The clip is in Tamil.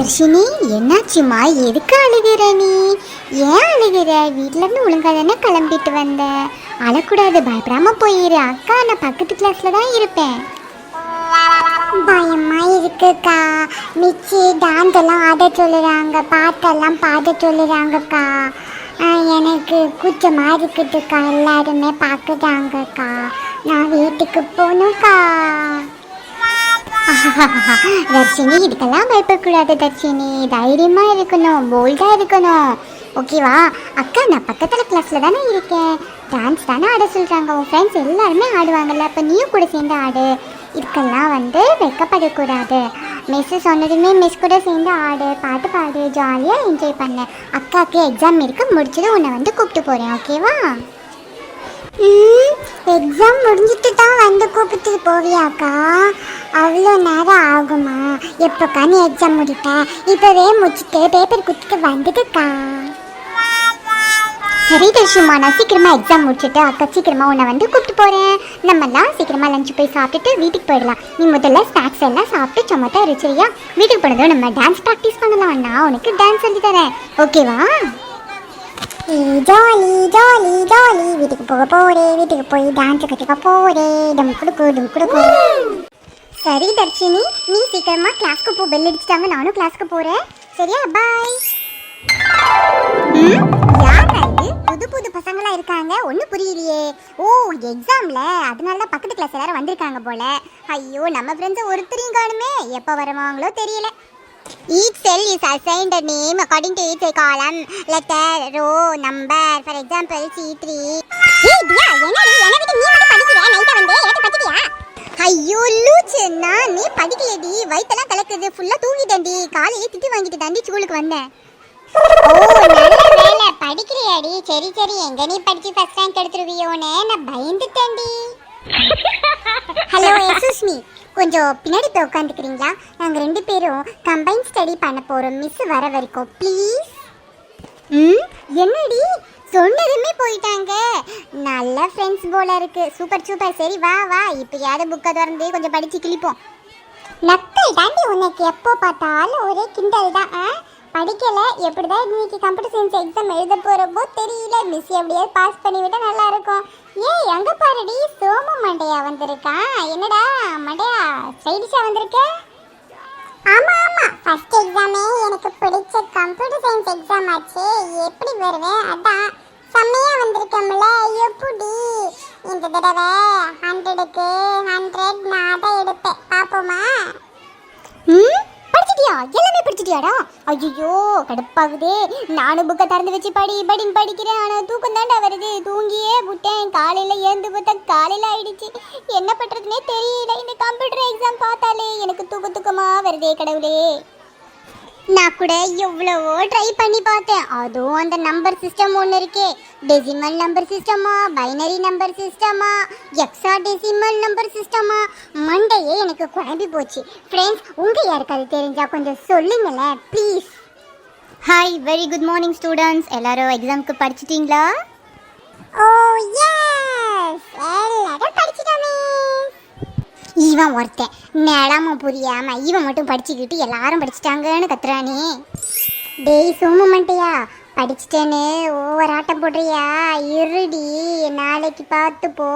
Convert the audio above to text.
தர்ஷினி, என்னாச்சுமா? எதுக்கு அழுகிற நீ? ஏன் அழுகிற? வீட்டிலேருந்து ஒழுங்காக தானே கிளம்பிட்டு வந்த. அழக்கூடாது, பயப்படாம போயிரு. அக்கா, நான் பக்கத்து கிளாஸில் தான் இருப்பேன். பயமா இருக்குக்கா. மிச்சி டான்ஸ் எல்லாம் ஆட சொல்லுறாங்க, பாட்டெல்லாம் பாட சொல்லுறாங்கக்கா. எனக்கு கூச்சமாக இருக்குதுக்கா. எல்லாருமே பார்க்குறாங்கக்கா. நான் வீட்டுக்கு போகணும்க்கா. தர்ஷினி, இதுக்கெல்லாம் பயப்படக்கூடாது தர்ஷினி. தைரியமாக இருக்கணும், போல்டாக இருக்கணும். ஓகேவா? அக்கா, நான் பக்கத்தில் கிளாஸில் தானே இருக்கேன். டான்ஸ் தானே ஆட சொல்கிறாங்க. உன் ஃப்ரெண்ட்ஸ் எல்லாருமே ஆடுவாங்கல்ல, அப்போ நீயும் கூட சேர்ந்து ஆடு. இதுக்கெல்லாம் வெக்கப்படக்கூடாது. மிஸ்ஸு சொன்னதுமே மிஸ் கூட சேர்ந்து ஆடு, பாட்டு பாடு, ஜாலியாக என்ஜாய் பண்ணு. அக்காவுக்கு எக்ஸாம் இருக்குது, முடிச்சதும் உன்னை கூப்பிட்டு போகிறேன். ஓகேவா? எக்ஸாம் முடிஞ்சிட்டு தான் கூப்பிட்டு போவியாக்கா? அவ்வளோ நேரம் ஆகுமா? எப்போக்கா நீ எக்ஸாம் முடிப்ப? இப்போவே முடிச்சுட்டு பேப்பர் கொடுத்துட்டு வந்துடுக்கா. சரி தர்ஷிமா, நான் சீக்கிரமாக எக்ஸாம் முடிச்சுட்டு அக்கா சீக்கிரமாக உன்னை கூப்பிட்டு போகிறேன். நம்மெல்லாம் சீக்கிரமாக லஞ்சு போய் சாப்பிட்டுட்டு வீட்டுக்கு போயிடலாம். நீ முதல்ல ஸ்நாக்ஸ் எல்லாம் சாப்பிட்டு சுமத்தா இருச்சியா? வீட்டுக்கு போனதும் நம்ம டான்ஸ் ப்ராக்டிஸ் பண்ணலாம். நான் உனக்கு டான்ஸ் சொல்லி தரேன். ஓகேவா? Jolly jolly jolly. வீட்டுக்கு போக போகிறேன், வீட்டுக்கு போய் டான்ஸ் கற்றுக்க போகிறேன். டம் கொடுக்கு. சரி தர்ஷினி, நீ சீக்கிரமாக கிளாஸ்க்கு போ. பெல் அடிச்சிட்டாங்க, நானும் கிளாஸ்க்கு போகிறேன். சரியா? பாய். யாரா இது? புது புது பசங்களாம் இருக்காங்க, ஒன்றும் புரியலையே. ஓ, எக்ஸாமில் அதனால தான் பக்கத்து கிளாஸ் எல்லாரும் வந்திருக்காங்க போல. ஐயோ, நம்ம ஃப்ரெண்ட்ஸை ஒருத்தரையும் காணுமே. எப்போ வருவாங்களோ தெரியல. Each cell is assigned a name according to its column, letter, row, number. For example, C3. ஏய் தியா, என்னடி என்ன விட்டு நீ மட்டும் படிக்கிற? நைட்டா வந்து எனக்கு படிக்கிறியா? ஐயோ லூச்சு, நான் நீ படிக்கலடி. வயித்தெல்லாம் கலக்குது. ஃபுல்லா தூங்கிட்டேன்டி. காலையில திட்டி வாங்கிட்டு தாண்டி ஸ்கூலுக்கு வந்தேன். ஓ, நல்ல வேலை. படிக்கிறியாடி? சரி சரி. எங்க நீ படிச்சு ஃபர்ஸ்ட் ரேங்க் எடுத்துருவியோன்னு நான் பயந்துட்டேன்டி. ஹலோ, எக்ஸ்கியூஸ் மீ, கொஞ்சம் பின்னாடி போய் உட்காந்துக்கிறீங்களா? நாங்கள் 2 பேரும் கம்பைன் ஸ்டடி பண்ண போகிறோம். மிஸ் வர வரைக்கும் ப்ளீஸ். என்னடி சொன்னதுமே போயிட்டாங்க? நல்ல ஃப்ரெண்ட்ஸ் போல இருக்கு. Super super. சரி வா வா, இப்போயாவது புக்கை திறந்து கொஞ்சம் படித்து கிழிப்போம். நக்கல் தாண்டி உனக்கு. எப்போ பார்த்தாலும் ஒரே கிண்டல் தான். படிக்கலை. எப்படிதான் இன்னைக்கு கம்ப்யூட்டர் சயின்ஸ் எக்ஸாம் எழுத போகிறப்போ தெரியல. மிஸ் எப்படியாவது பாஸ் பண்ணிவிட்டால் நல்லாயிருக்கும். ஏய், அங்கே பாருடி, சோம மண்டையா வந்திருக்கான். என்னடா மண்டையா, சைடிஷா வந்திருக்க? ஆமாம் ஆமாம், ஃபர்ஸ்ட் எக்ஸாமே எனக்கு பிடிச்ச கம்ப்யூட்டர் சயின்ஸ் எக்ஸாம் ஆச்சு. எப்படி வருவேன்? அதான் செம்மையாக வந்திருக்கேன்ல. எப்படி இந்த தடவை 100க்கு 100 நான் தான் எடுப்பேன். பார்ப்போமா? படிச்சிட்டியா? எல்லாமே படிச்சிட்டியாடா? ஐயோ, கடுப்பாகுதே. நானும் புக்கை திறந்து வச்சு படின்னு படிக்கிறேன். ஆனால் தூக்கம் தாண்டா வருது. தூங்கியே விட்டேன். காலையில் ஏந்து பார்த்தா காலையில் ஆயிடுச்சு. என்ன பண்ணுறதுனே தெரியல. இந்த கம்ப்யூட்டர் எக்ஸாம் பார்த்தாலே எனக்கு தூக்கமாக வருதே கடவுளே. நான் கூட எவ்வளவோ ட்ரை பண்ணி பார்த்தேன். அதுவும் அந்த நம்பர் சிஸ்டம் ஒன்று இருக்கே, டெசிமல் நம்பர் சிஸ்டமா, பைனரி நம்பர் சிஸ்டமா, எக்ஸா டெசிமல் நம்பர் சிஸ்டமா, மண்டையே எனக்கு குழம்பி போச்சு. ஃப்ரெண்ட்ஸ், உங்கள் யாருக்கு அது தெரிஞ்சா கொஞ்சம் சொல்லுங்களேன் please. Hi, very good morning students. எல்லாரும் எக்ஸாமுக்கு படிச்சிட்டிங்களா? ஓ எஸ், எல்லாரும் படிச்சிட்டோமே. இவன் ஒருத்தன் மேடாம புரியாம இவன் மட்டும் படிச்சுக்கிட்டு எல்லாரும் படிச்சுட்டாங்கன்னு கத்துறானே. டேய் சோம மாட்டியா, படிச்சுட்டேன்னு ஓவர் ஆட்டம் போடுறியா? இருடி, நாளைக்கு பார்த்து போ.